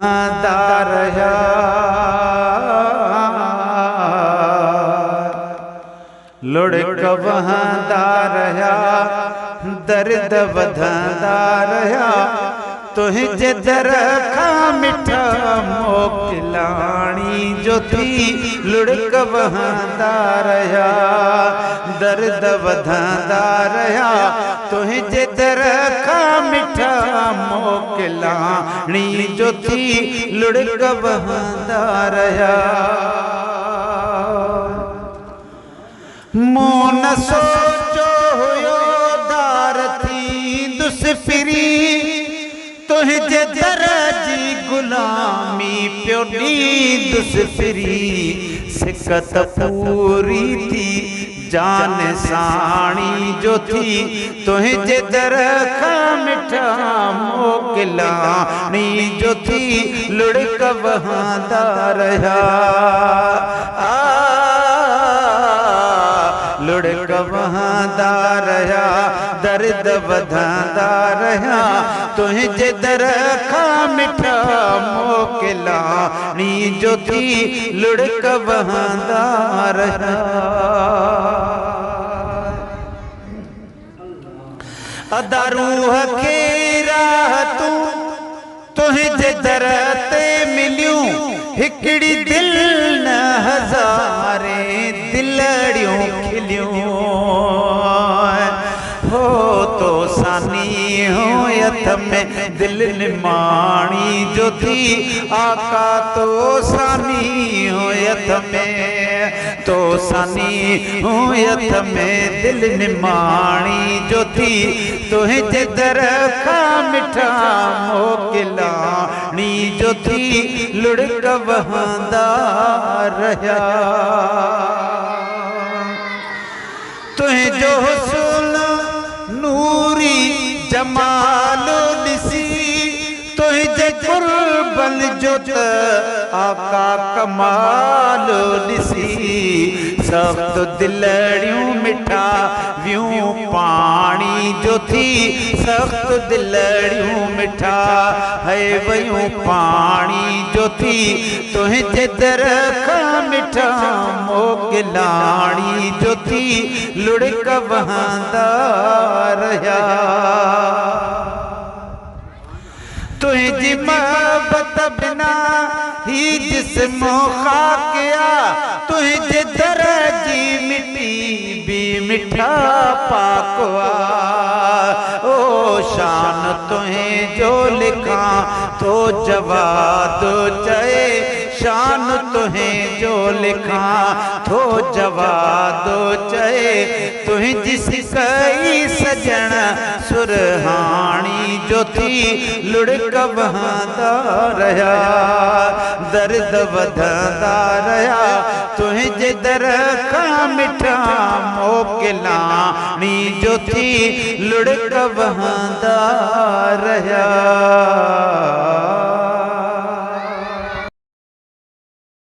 दारया लुढ़क वहां दर्द वधंदा रहा तुझे दर खां मिठा मोकिलाणी जो थी लुढ़क वहां रहा दर्द वधंदा रहा तुझे दर खां मिठा मोकिलाणी जो थी लुढ़क वहां रहा मूं न सोचो हुयो दार थी दुस फिरी तुझे दर जी गुलामी पियो डी दुस फिरी सिकत पूरी थी जान साणी जो थी तुझे दर खां मिठा मोकिलाणी जो थी लुढ़क वहां रहा लुढ़क वहां रहा दर्द वधांदा रहा तुझे दर खां मिठा मोकिलाणी जो थी लुढ़क वहां रहा अदा रूह खे राहतूं तुझे दर ते मिलियूं हिकड़ी दिल न हज़ारे दिलड़ियों खिलियों हो तो सानी हो यथ में दिल निमाणी जो थी आका तो सानी हो यथ में तो सानी हो यथ में दिल निमाणी जो थी तुझे दर खां मिठा मोकिलाणी जो थी लुढ़क वहां रहा तुझो हुस्न नूरी जमाल दिसी तुझे कुर्बन जो आका कमाल दिसी सब तो दिलड़ियों मिठा व्यूं पानी जो थी सब तो दिलड़ियों मिठा है वयूं पानी जो थी तुझे दर खां मिठा मोकिलाणी जो थी लुढ़क वहां रहा तुझी मोहब्बत बिना ही जिस्म खाकिया तुझे दर जी मिट्टी भी मिठा पाकवा ओ शान तुहे जो लिखा तो जवाद चए शान तुहे जो लिखा तो जवाद चए तुझी सिकई सजन सुरहानी जो थी लुढ़क वहां रहा दर्द वधंदा रहा तुझे दर खां मिठा मोकिलाणी जो थी लुढ़क वहां रहा।